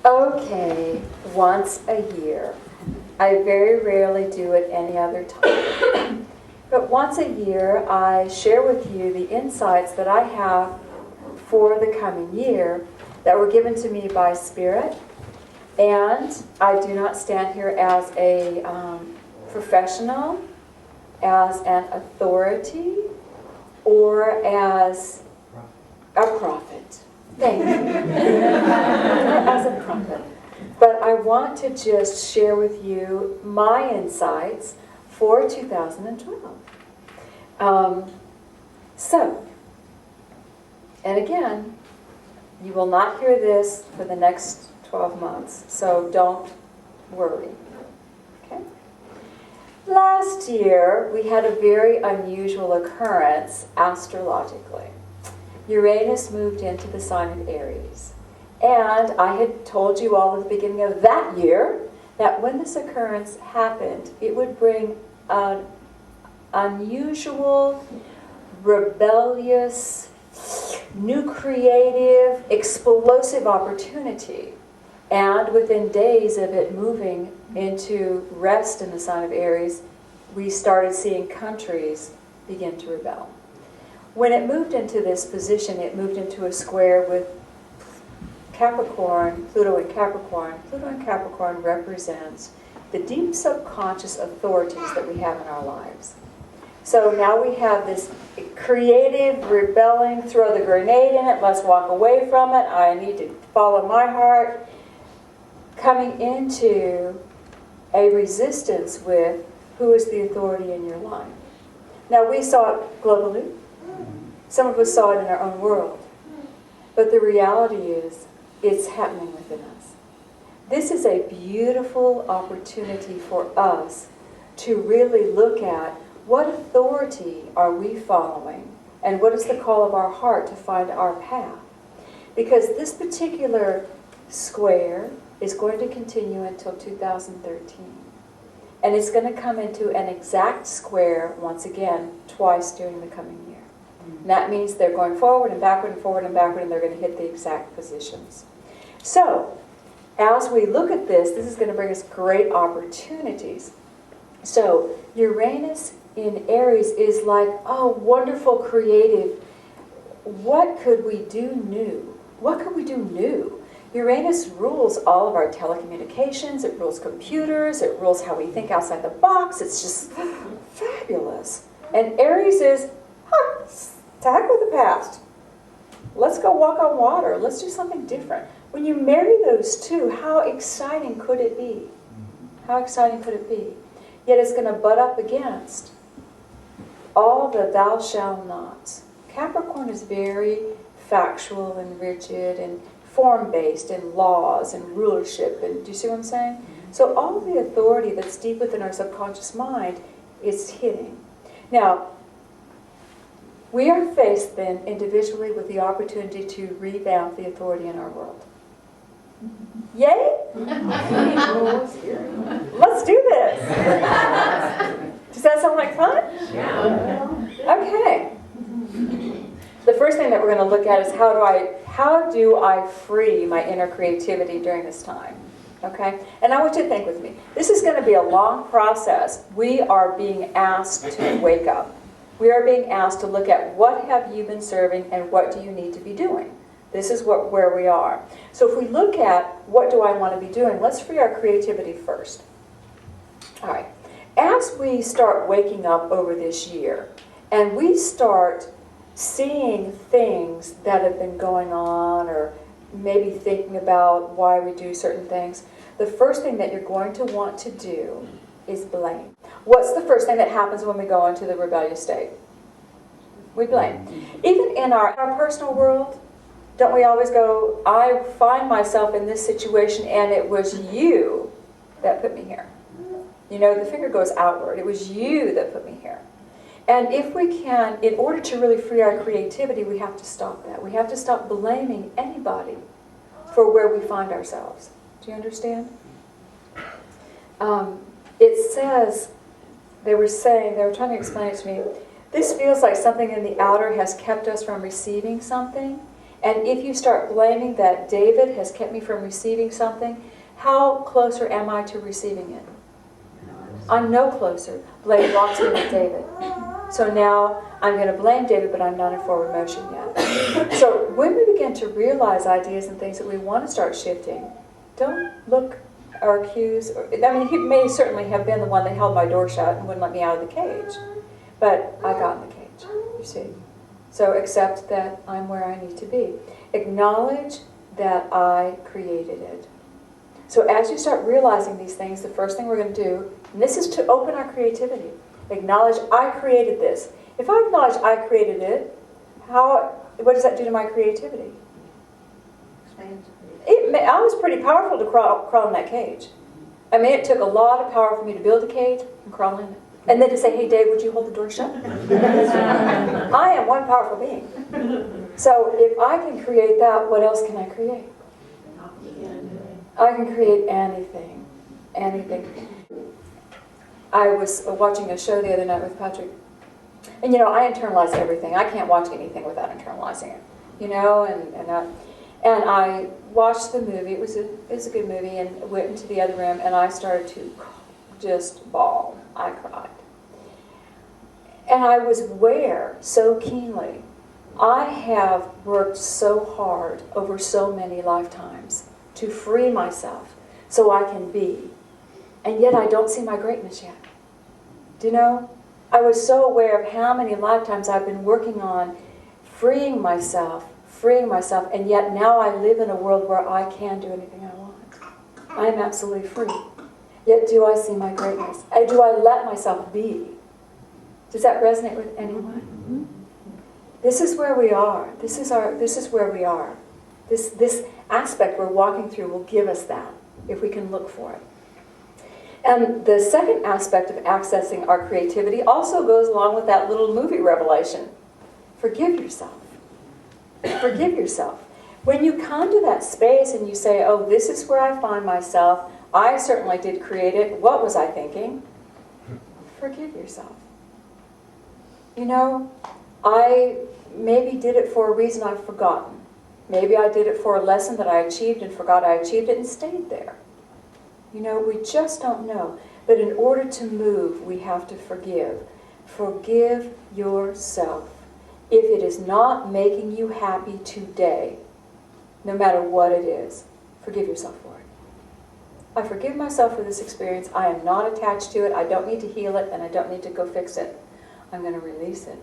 Okay, once a year. I very rarely do it any other time. But once a year, I share with you the insights that I have for the coming year that were given to me by Spirit. And I do not stand here as a professional, as an authority, or as a prophet. Thank you. As a prophet. But I want to just share with you my insights for 2012. And again, you will not hear this for the next 12 months, so don't worry. Okay? Last year, we had a very unusual occurrence astrologically. Uranus moved into the sign of Aries. And I had told you all at the beginning of that year that when this occurrence happened, it would bring an unusual, rebellious, new creative, explosive opportunity. And within days of it moving into rest in the sign of Aries, we started seeing countries begin to rebel. When it moved into this position, it moved into a square with Capricorn, Pluto and Capricorn. Pluto and Capricorn represents the deep subconscious authorities that we have in our lives. So now we have this creative, rebelling, throw the grenade in it, let's walk away from it, I need to follow my heart, coming into a resistance with who is the authority in your life. Now we saw it globally. Some of us saw it in our own world. But the reality is, it's happening within us. This is a beautiful opportunity for us to really look at what authority are we following and what is the call of our heart to find our path. Because this particular square is going to continue until 2013. And it's going to come into an exact square once again twice during the coming year. And that means they're going forward and backward and forward and backward, and they're going to hit the exact positions. So, as we look at this, this is going to bring us great opportunities. So, Uranus in Aries is like, oh, wonderful, creative. What could we do new? What could we do new? Uranus rules all of our telecommunications. It rules computers. It rules how we think outside the box. It's just fabulous. And Aries is, tag with the past. Let's go walk on water. Let's do something different. When you marry those two, how exciting could it be? How exciting could it be? Yet it's going to butt up against all the thou shalt nots. Capricorn is very factual and rigid and form-based and laws and rulership. And do you see what I'm saying? So all the authority that's deep within our subconscious mind is hitting. Now, we are faced then individually with the opportunity to revamp the authority in our world. Yay? Let's do this. Does that sound like fun? Yeah. Okay. The first thing that we're going to look at is how do I free my inner creativity during this time? Okay? And I want you to think with me. This is going to be a long process. We are being asked to wake up. We are being asked to look at what have you been serving and what do you need to be doing. This is where we are. So if we look at what do I want to be doing, let's free our creativity first. All right. As we start waking up over this year and we start seeing things that have been going on or maybe thinking about why we do certain things, the first thing that you're going to want to do is blame. What's the first thing that happens when we go into the rebellious state? We blame. Even in our personal world, don't we always go, I find myself in this situation and it was you that put me here. You know, the finger goes outward. It was you that put me here. And if we can, in order to really free our creativity, we have to stop that. We have to stop blaming anybody for where we find ourselves. Do you understand? It says, they were trying to explain it to me, this feels like something in the outer has kept us from receiving something, And if you start blaming that David has kept me from receiving something, how closer am I to receiving it? I'm no closer. Blame blocks me with David. So now I'm going to blame David, but I'm not in forward motion yet. So when we begin to realize ideas and things that we want to start shifting, don't look or accuse. I mean, he may certainly have been the one that held my door shut and wouldn't let me out of the cage. But I got in the cage, you see. So accept that I'm where I need to be. Acknowledge that I created it. So as you start realizing these things, the first thing we're going to do, and this is to open our creativity, acknowledge I created this. If I acknowledge I created it, what does that do to my creativity? I was pretty powerful to crawl in that cage. I mean, it took a lot of power for me to build a cage and crawl in it. And then to say, hey, Dave, would you hold the door shut? I am one powerful being. So if I can create that, what else can I create? I can create anything. Anything. I was watching a show the other night with Patrick. And, you know, I internalize everything. I can't watch anything without internalizing it. You know, and I watched the movie. It was a good movie, and went into the other room, and I started to just bawl. I cried. And I was aware so keenly. I have worked so hard over so many lifetimes to free myself so I can be. And yet I don't see my greatness yet. Do you know? I was so aware of how many lifetimes I've been working on freeing myself, and yet now I live in a world where I can do anything I want. I am absolutely free. Yet do I see my greatness? Do I let myself be? Does that resonate with anyone? This is where we are. This is where we are. This aspect we're walking through will give us that, if we can look for it. And the second aspect of accessing our creativity also goes along with that little movie revelation. Forgive yourself. Forgive yourself. When you come to that space and you say, oh, this is where I find myself, I certainly did create it, what was I thinking? Forgive yourself. You know, I maybe did it for a reason I've forgotten. Maybe I did it for a lesson that I achieved and forgot I achieved it and stayed there. You know, we just don't know. But in order to move, we have to forgive. Forgive yourself. If it is not making you happy today, no matter what it is, forgive yourself for it. I forgive myself for this experience. I am not attached to it. I don't need to heal it, and I don't need to go fix it. I'm going to release it.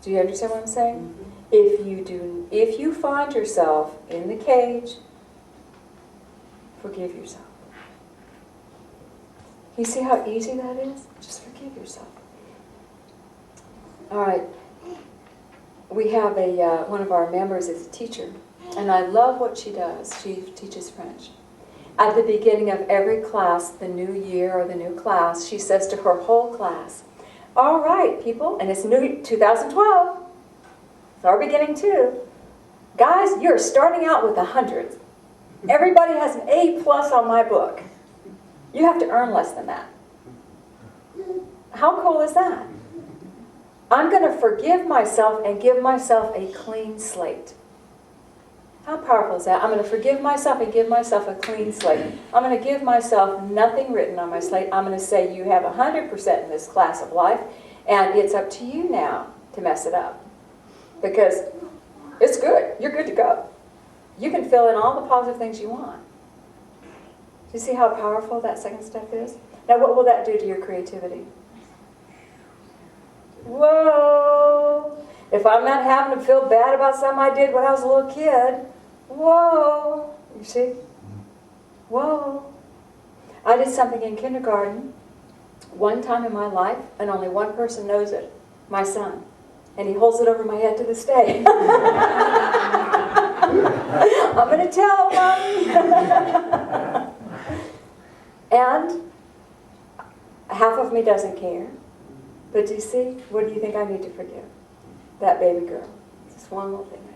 Do you understand what I'm saying? Mm-hmm. If you find yourself in the cage, forgive yourself. You see how easy that is? Just forgive yourself. All right. We have one of our members is a teacher, and I love what she does. She teaches French. At the beginning of every class, the new year or the new class, she says to her whole class, all right, people, and it's new 2012. It's our beginning too. Guys, you're starting out with 100. Everybody has an A+ on my book. You have to earn less than that. How cool is that? I'm going to forgive myself and give myself a clean slate. How powerful is that? I'm going to forgive myself and give myself a clean slate. I'm going to give myself nothing written on my slate. I'm going to say you have 100% in this class of life, and it's up to you now to mess it up. Because it's good. You're good to go. You can fill in all the positive things you want. Do you see how powerful that second step is? Now, what will that do to your creativity? Whoa! If I'm not having to feel bad about something I did when I was a little kid, whoa! You see? Whoa! I did something in kindergarten one time in my life, and only one person knows it, my son. And he holds it over my head to this day. I'm going to tell Mommy. And half of me doesn't care. But do you see? What do you think I need to forgive? That baby girl. Just one little thing I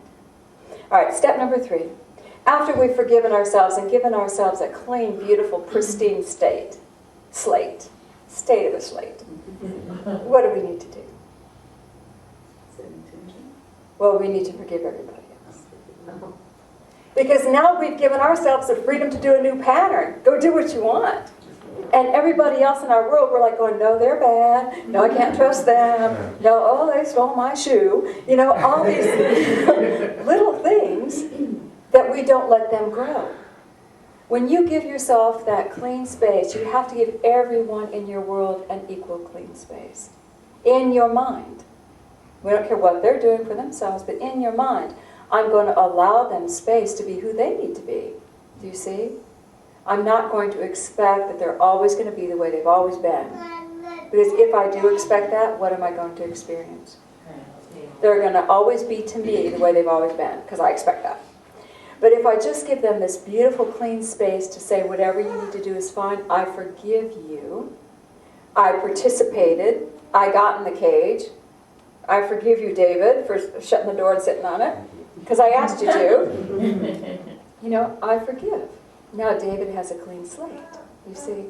did. All right, step number 3. After we've forgiven ourselves and given ourselves a clean, beautiful, pristine state of a slate, what do we need to do? Well, we need to forgive everybody else. Because now we've given ourselves the freedom to do a new pattern. Go do what you want. And everybody else in our world, we're like going, no, they're bad. No, I can't trust them. No, oh, they stole my shoe. You know, all these little things that we don't let them grow. When you give yourself that clean space, you have to give everyone in your world an equal clean space. In your mind. We don't care what they're doing for themselves, but in your mind, I'm going to allow them space to be who they need to be. Do you see? I'm not going to expect that they're always going to be the way they've always been. Because if I do expect that, what am I going to experience? They're going to always be to me the way they've always been, because I expect that. But if I just give them this beautiful, clean space to say, whatever you need to do is fine, I forgive you, I participated, I got in the cage, I forgive you, David, for shutting the door and sitting on it, because I asked you to. You know, I forgive. Now David has a clean slate, you see.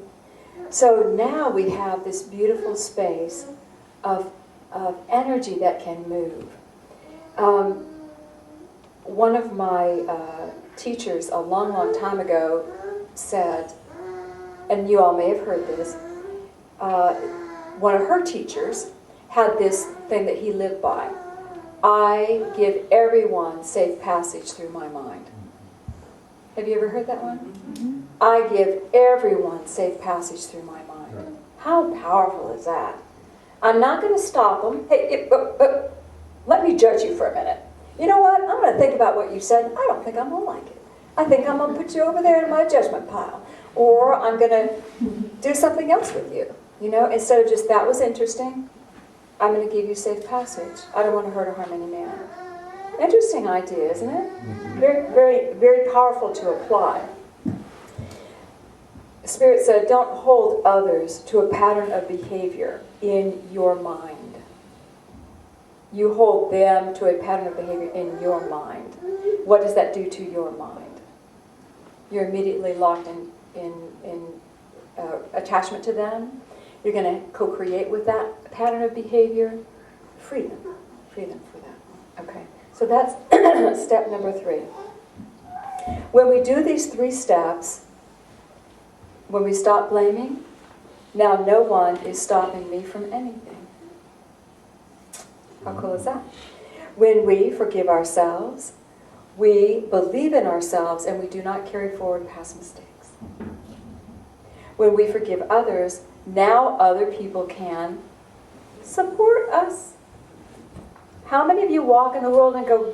So now we have this beautiful space of energy that can move. One of my teachers a long, long time ago said, and you all may have heard this, one of her teachers had this thing that he lived by. I give everyone safe passage through my mind. Have you ever heard that one? Mm-hmm. I give everyone safe passage through my mind. Right. How powerful is that? I'm not going to stop them. Hey, let me judge you for a minute. You know what? I'm going to think about what you said. I don't think I'm going to like it. I think I'm going to put you over there in my judgment pile. Or I'm going to do something else with you. You know, instead of just, that was interesting, I'm going to give you safe passage. I don't want to hurt or harm any man. Interesting idea, isn't it? Very, very, very powerful to apply. Spirit said, don't hold others to a pattern of behavior in your mind. You hold them to a pattern of behavior in your mind. What does that do to your mind? You're immediately locked in attachment to them. You're going to co-create with that pattern of behavior. Freedom. Freedom for that. Okay. So that's step number 3. When we do these 3 steps, when we stop blaming, now no one is stopping me from anything. How cool is that? When we forgive ourselves, we believe in ourselves and we do not carry forward past mistakes. When we forgive others, now other people can support us. How many of you walk in the world and go,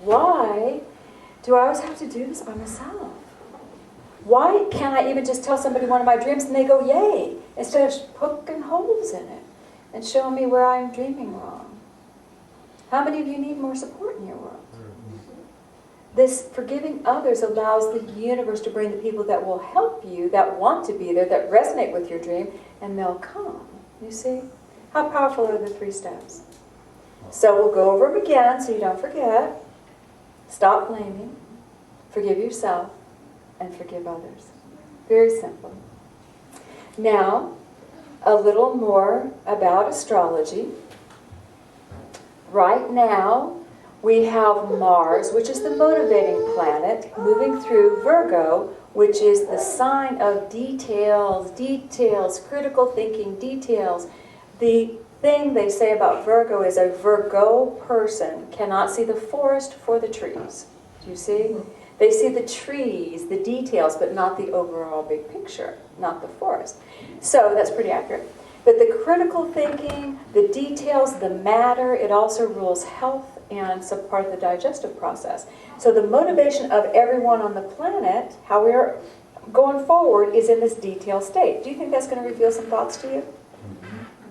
why do I always have to do this by myself? Why can't I even just tell somebody one of my dreams and they go, yay, instead of poking holes in it and showing me where I'm dreaming wrong? How many of you need more support in your world? This forgiving others allows the universe to bring the people that will help you, that want to be there, that resonate with your dream, and they'll come. You see? How powerful are the 3 steps? So we'll go over them again so you don't forget. Stop blaming, forgive yourself, and forgive others. Very simple. Now, a little more about astrology. Right now, we have Mars, which is the motivating planet, moving through Virgo, which is the sign of details, critical thinking, details. The thing they say about Virgo is a Virgo person cannot see the forest for the trees. Do you see? They see the trees, the details, but not the overall big picture, not the forest. So that's pretty accurate. But the critical thinking, the details, the matter, it also rules health and some part of the digestive process. So the motivation of everyone on the planet, how we're going forward, is in this detailed state. Do you think that's going to reveal some thoughts to you?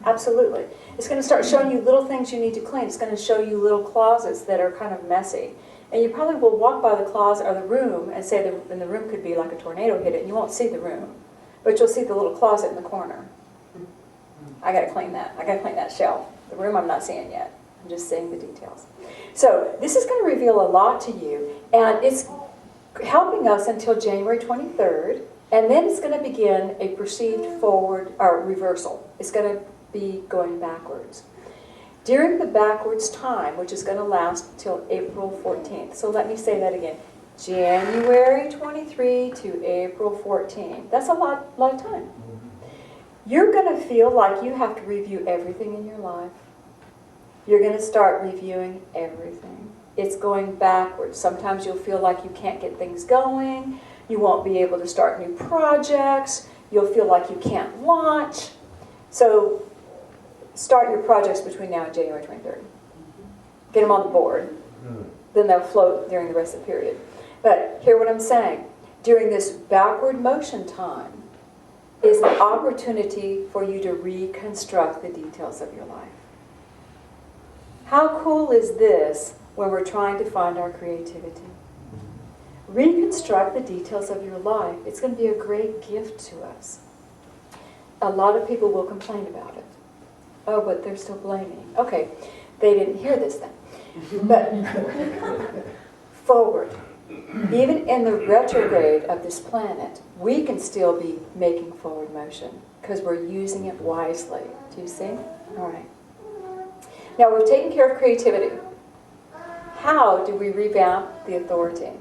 Absolutely. It's going to start showing you little things you need to clean. It's going to show you little closets that are kind of messy. And you probably will walk by the closet or the room and say, and the room could be like a tornado hit it, and you won't see the room. But you'll see the little closet in the corner. I got to clean that. I got to clean that shelf. The room I'm not seeing yet. I'm just seeing the details. So this is going to reveal a lot to you. And it's helping us until January 23rd. And then it's going to begin a perceived forward or reversal. It's going to be going backwards. During the backwards time, which is going to last till April 14th. So let me say that again. January 23 to April 14. That's a lot of time. You're going to feel like you have to review everything in your life. You're going to start reviewing everything. It's going backwards. Sometimes you'll feel like you can't get things going. You won't be able to start new projects. You'll feel like you can't launch. So start your projects between now and January 23rd. Get them on the board. Then they'll float during the rest of the period. But hear what I'm saying. During this backward motion time is an opportunity for you to reconstruct the details of your life. How cool is this when we're trying to find our creativity? Reconstruct the details of your life. It's going to be a great gift to us. A lot of people will complain about it. Oh, but they're still blaming. Okay, they didn't hear this then. But forward. Even in the retrograde of this planet, we can still be making forward motion because we're using it wisely. Do you see? All right. Now, we've taken care of creativity. How do we revamp the authority?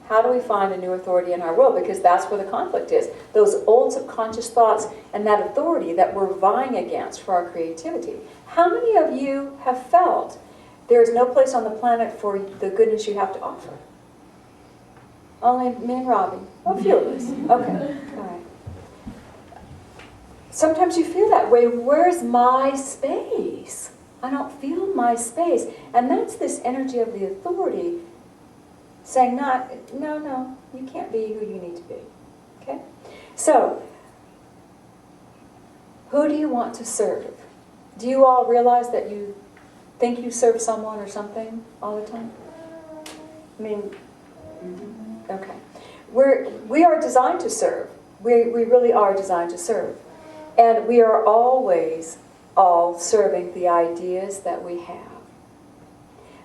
How do we find a new authority in our world? Because that's where the conflict is. Those old subconscious thoughts and that authority that we're vying against for our creativity. How many of you have felt there is no place on the planet for the goodness you have to offer? Only me and Robbie. A few of us. Okay. All right. Sometimes you feel that way. Where's my space? I don't feel my space. And that's this energy of the authority saying, no, you can't be who you need to be. Okay? So, who do you want to serve? Do you all realize that you think you serve someone or something all the time? I mean, okay. We are designed to serve. We really are designed to serve. And we are always all serving the ideas that we have.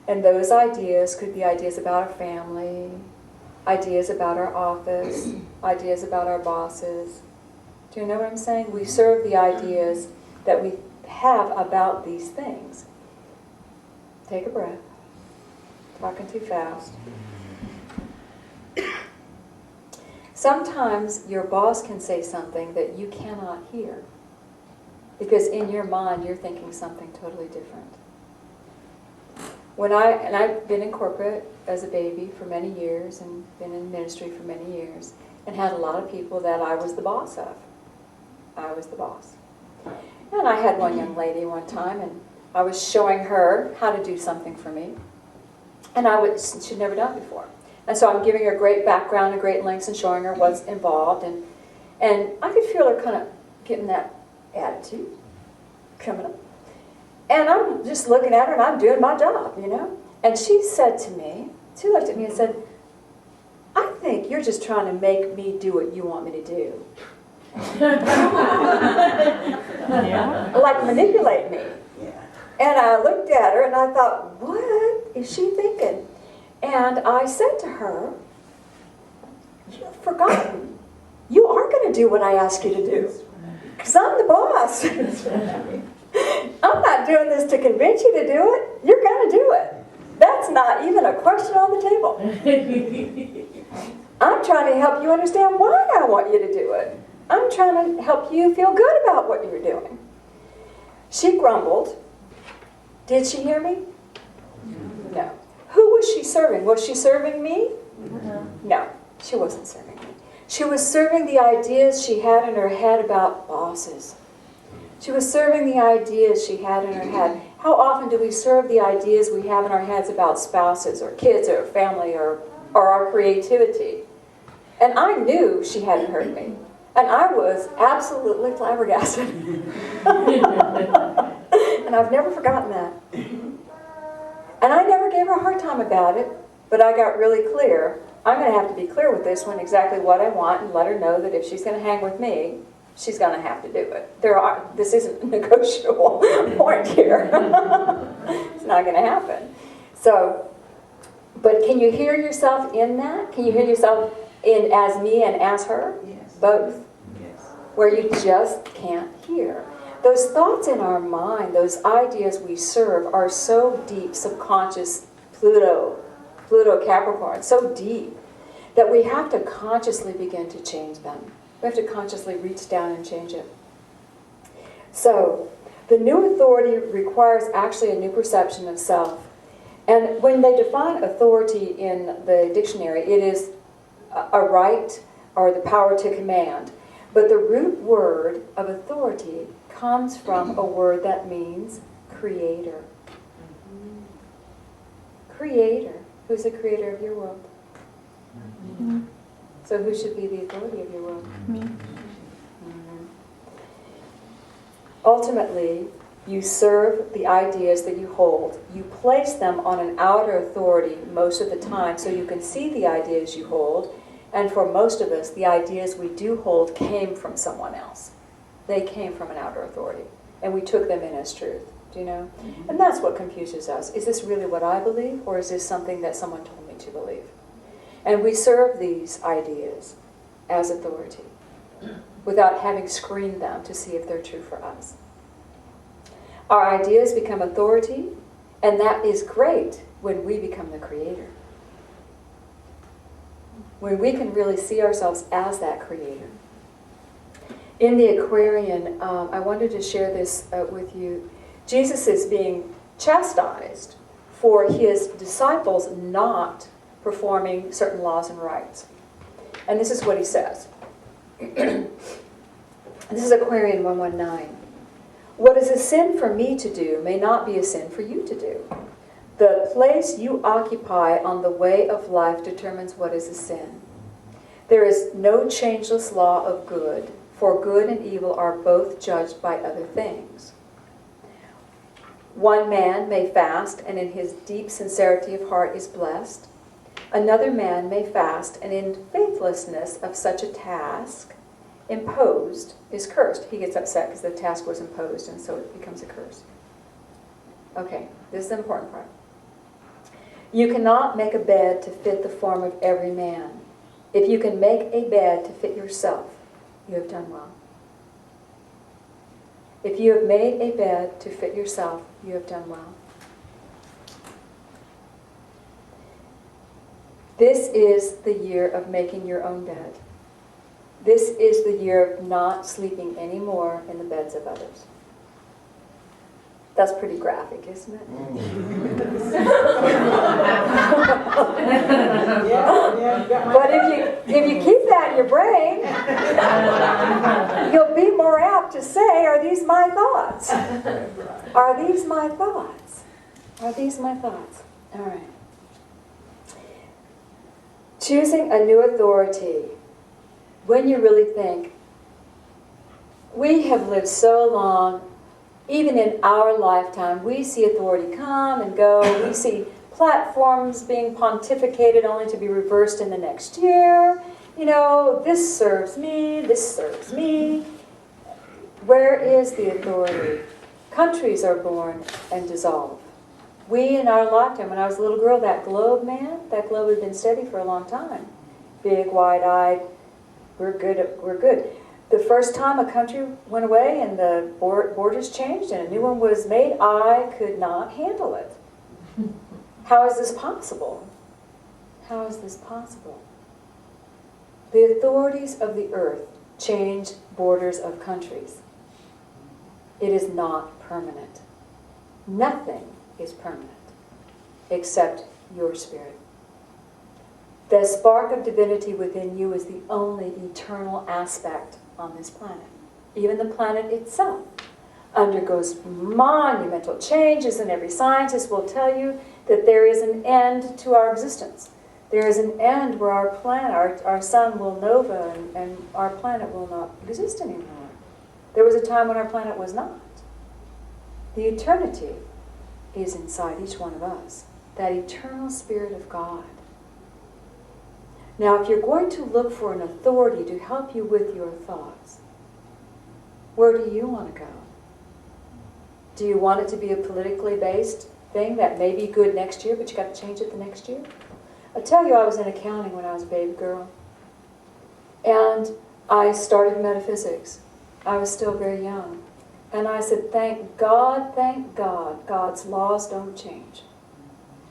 And those ideas could be ideas about our family, ideas about our office, ideas about our bosses. Do you know what I'm saying? We serve the ideas that we have about these things. Take a breath. Talking too fast. Sometimes your boss can say something that you cannot hear because in your mind you're thinking something totally different. I've been in corporate as a baby for many years and been in ministry for many years and had a lot of people that I was the boss of. I was the boss. And I had one young lady one time and I was showing her how to do something for me. And she'd never done it before. And so I'm giving her great background and great links and showing her what's involved. And I could feel her kind of getting that attitude coming up. And I'm just looking at her and I'm doing my job, you know. And she said to me, she looked at me and said, I think you're just trying to make me do what you want me to do. Like manipulate me. And I looked at her and I thought, what is she thinking? And I said to her, you've forgotten. You are going to do what I ask you to do. Because I'm the boss. I'm not doing this to convince you to do it. You're going to do it. That's not even a question on the table. I'm trying to help you understand why I want you to do it. I'm trying to help you feel good about what you're doing. She grumbled. Did she hear me? No. Who was she serving? Was she serving me? No, she wasn't serving me. She was serving the ideas she had in her head about bosses. She was serving the ideas she had in her head. How often do we serve the ideas we have in our heads about spouses or kids or family or our creativity? And I knew she hadn't heard me. And I was absolutely flabbergasted. And I've never forgotten that. And I never gave her a hard time about it, but I got really clear. I'm going to have to be clear with this one, exactly what I want, and let her know that if she's going to hang with me, she's going to have to do it. This isn't a negotiable point here. It's not going to happen. So, but can you hear yourself in that? Can you hear yourself in as me and as her? Yes. Both. Yes. Where you just can't hear. Those thoughts in our mind, those ideas we serve are so deep, subconscious, Pluto Capricorn, so deep that we have to consciously begin to change them. We have to consciously reach down and change it. So, the new authority requires actually a new perception of self. And when they define authority in the dictionary, it is a right or the power to command. But the root word of authority comes from a word that means creator. Creator. Who's the creator of your world? Mm-hmm. So who should be the authority of your world? Me. Mm-hmm. Ultimately, you serve the ideas that you hold. You place them on an outer authority most of the time so you can see the ideas you hold. And for most of us, the ideas we do hold came from someone else. They came from an outer authority. And we took them in as truth. Do you know? Mm-hmm. And that's what confuses us. Is this really what I believe? Or is this something that someone told me to believe? And we serve these ideas as authority without having screened them to see if they're true for us. Our ideas become authority, and that is great when we become the creator. When we can really see ourselves as that creator. In the Aquarian, I wanted to share this with you. Jesus is being chastised for his disciples not performing certain laws and rites. And this is what he says. This is Aquarian 119. What is a sin for me to do may not be a sin for you to do. The place you occupy on the way of life determines what is a sin. There is no changeless law of good, for good and evil are both judged by other things. One man may fast, and in his deep sincerity of heart is blessed. Another man may fast, and in faithlessness of such a task imposed is cursed. He gets upset because the task was imposed, and so it becomes a curse. Okay, this is the important part. You cannot make a bed to fit the form of every man. If you can make a bed to fit yourself, you have done well. If you have made a bed to fit yourself, you have done well. This is the year of making your own bed. This is the year of not sleeping anymore in the beds of others. That's pretty graphic, isn't it? But if you keep that in your brain, you'll be more apt to say, are these my thoughts? Are these my thoughts? Are these my thoughts? All right. Choosing a new authority. When you really think, we have lived so long, even in our lifetime, we see authority come and go. We see platforms being pontificated only to be reversed in the next year. You know, this serves me, this serves me. Where is the authority? Countries are born and dissolve. We, in our lifetime, when I was a little girl, that globe, man, that globe had been steady for a long time. Big, wide-eyed, we're good, we're good. The first time a country went away and the borders changed and a new one was made, I could not handle it. How is this possible? How is this possible? The authorities of the earth change borders of countries. It is not permanent. Nothing is permanent except your spirit. The spark of divinity within you is the only eternal aspect on this planet. Even the planet itself undergoes monumental changes, and every scientist will tell you that there is an end to our existence. There is an end where our planet, our sun will nova, and our planet will not exist anymore. There was a time when our planet was not. The eternity is inside each one of us, that eternal spirit of God. Now, if you're going to look for an authority to help you with your thoughts, where do you want to go? Do you want it to be a politically based thing that may be good next year, but you got to change it the next year? I tell you, I was in accounting when I was a baby girl. And I started metaphysics. I was still very young. And I said, thank God, God's laws don't change.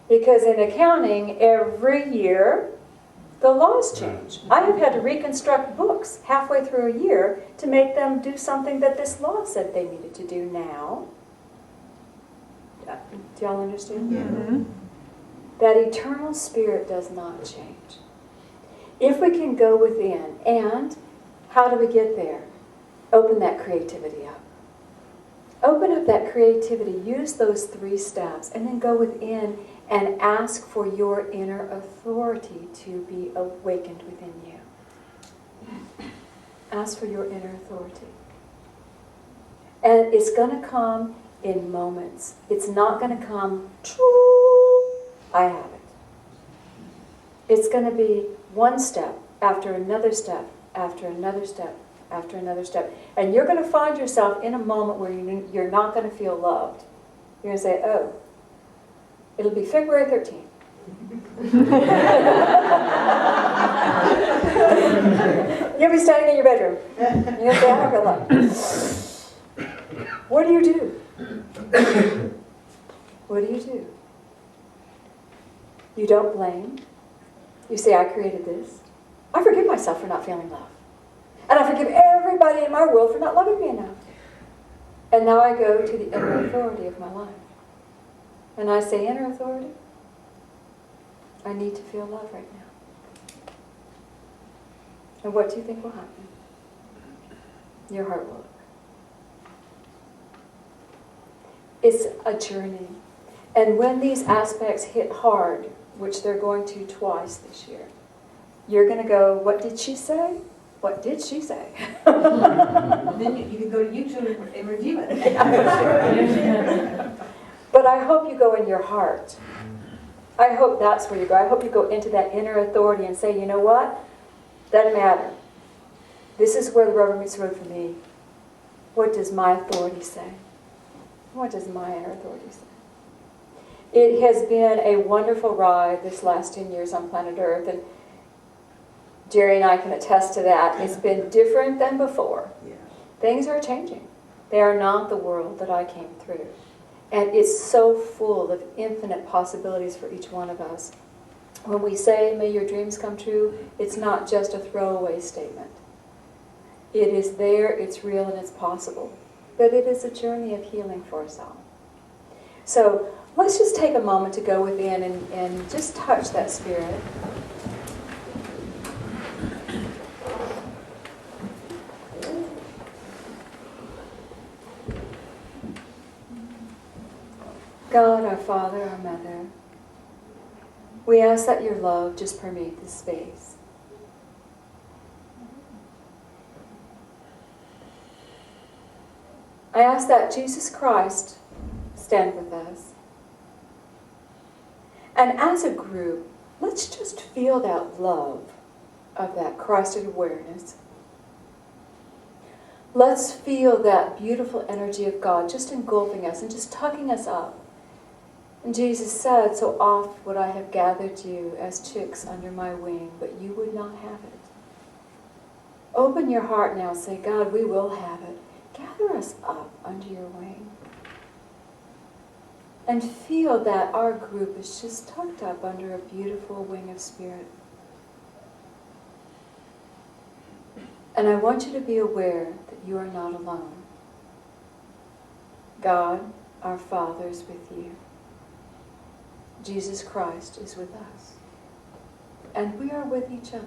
Because in accounting, every year, the laws change. I have had to reconstruct books halfway through a year to make them do something that this law said they needed to do now. Do y'all understand? Mm-hmm. That eternal spirit does not change. If we can go within, and how do we get there? Open that creativity up. Open up that creativity. Use those 3 steps, and then go within and ask for your inner authority to be awakened within you. Ask for your inner authority. And it's going to come in moments. It's not going to come, I have it. It's going to be one step after another step, after another step, after another step. And you're going to find yourself in a moment where you're not going to feel loved. You're going to say, oh, it'll be February 13th. You'll be standing in your bedroom. You're going to say, I don't feel loved. What do you do? What do you do? You don't blame. You say, I created this. I forgive myself for not feeling love. And I forgive everybody in my world for not loving me enough. And now I go to the inner authority of my life. And I say, inner authority, I need to feel love right now. And what do you think will happen? Your heart will open. It's a journey. And when these aspects hit hard, which they're going to twice this year, you're going to go, what did she say? What did she say? Then you can go to YouTube and review it. But I hope you go in your heart. I hope that's where you go. I hope you go into that inner authority and say, you know what? Doesn't matter. This is where the rubber meets the road for me. What does my authority say? What does my inner authority say? It has been a wonderful ride this last 10 years on planet Earth, and Jerry and I can attest to that. It's been different than before. Yeah. Things are changing. They are not the world that I came through. And it's so full of infinite possibilities for each one of us. When we say, may your dreams come true, it's not just a throwaway statement. It is there, it's real, and it's possible. But it is a journey of healing for us all. So let's just take a moment to go within and just touch that spirit. God, our Father, our Mother, we ask that your love just permeate this space. I ask that Jesus Christ stand with us. And as a group, let's just feel that love of that Christed awareness. Let's feel that beautiful energy of God just engulfing us and just tucking us up. And Jesus said, so oft would I have gathered you as chicks under my wing, but you would not have it. Open your heart now and say, God, we will have it. Gather us up under your wing. And feel that our group is just tucked up under a beautiful wing of spirit. And I want you to be aware that you are not alone. God, our Father, is with you. Jesus Christ is with us. And we are with each other.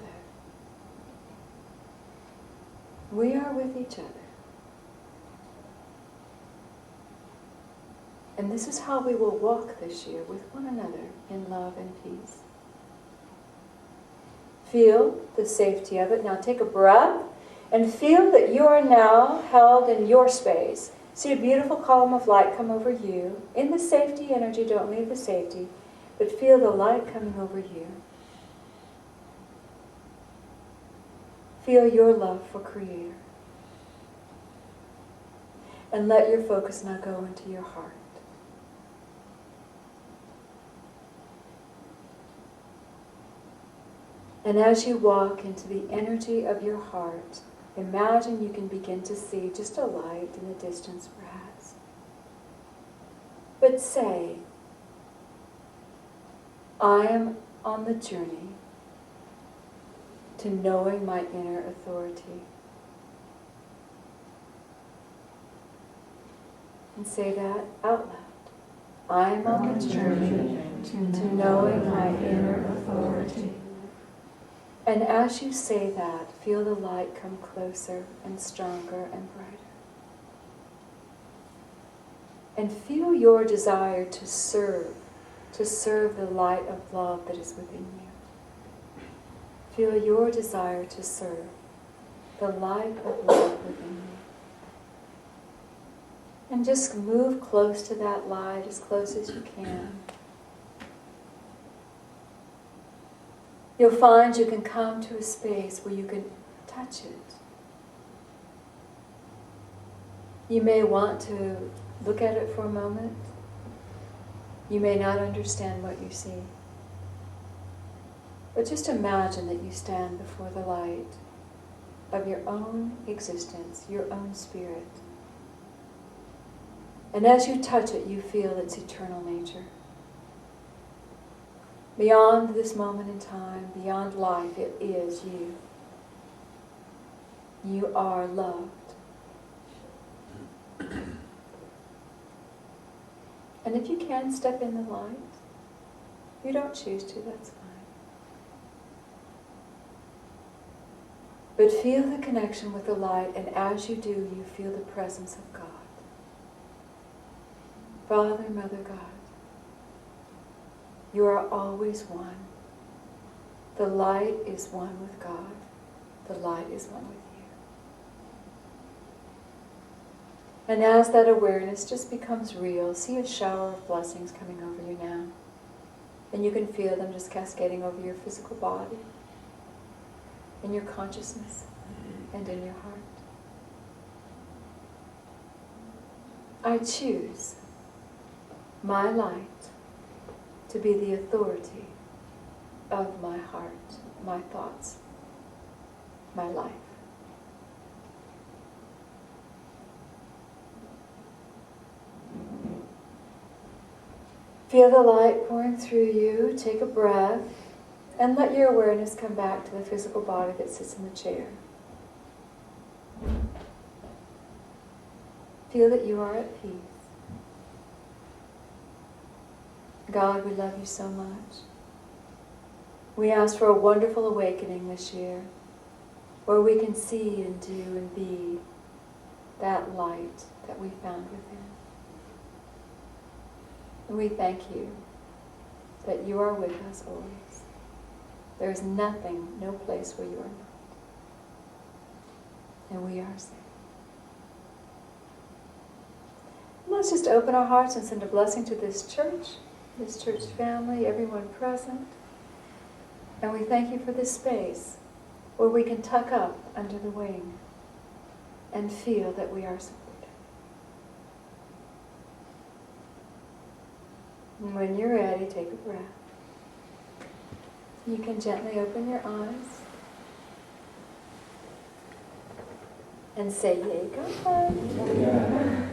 We are with each other. And this is how we will walk this year with one another in love and peace. Feel the safety of it. Now take a breath and feel that you are now held in your space. See a beautiful column of light come over you. In the safety energy, don't leave the safety, but feel the light coming over you. Feel your love for Creator. And let your focus now go into your heart. And as you walk into the energy of your heart, imagine you can begin to see just a light in the distance perhaps. But say, I am on the journey to knowing my inner authority. And say that out loud. I am on the journey to knowing my inner authority. And as you say that, feel the light come closer and stronger and brighter. And feel your desire to serve the light of love that is within you. Feel your desire to serve the light of love within you. And just move close to that light, as close as you can. You'll find you can come to a space where you can touch it. You may want to look at it for a moment. You may not understand what you see. But just imagine that you stand before the light of your own existence, your own spirit. And as you touch it, you feel its eternal nature. Beyond this moment in time, beyond life, it is you. You are loved. And if you can, step in the light. If you don't choose to, that's fine. But feel the connection with the light, and as you do, you feel the presence of God. Father, Mother, God, you are always one. The light is one with God. The light is one with you. And as that awareness just becomes real, see a shower of blessings coming over you now. And you can feel them just cascading over your physical body, in your consciousness, and in your heart. I choose my light to be the authority of my heart, my thoughts, my life. Feel the light pouring through you. Take a breath and let your awareness come back to the physical body that sits in the chair. Feel that you are at peace. God, we love you so much. We ask for a wonderful awakening this year, where we can see and do and be that light that we found within. And we thank you that you are with us always. There is nothing, no place where you are not. And we are safe. Let's just open our hearts and send a blessing to this church family, everyone present. And we thank you for this space where we can tuck up under the wing and feel that we are supported. And when you're ready, take a breath. You can gently open your eyes and say, yay, God.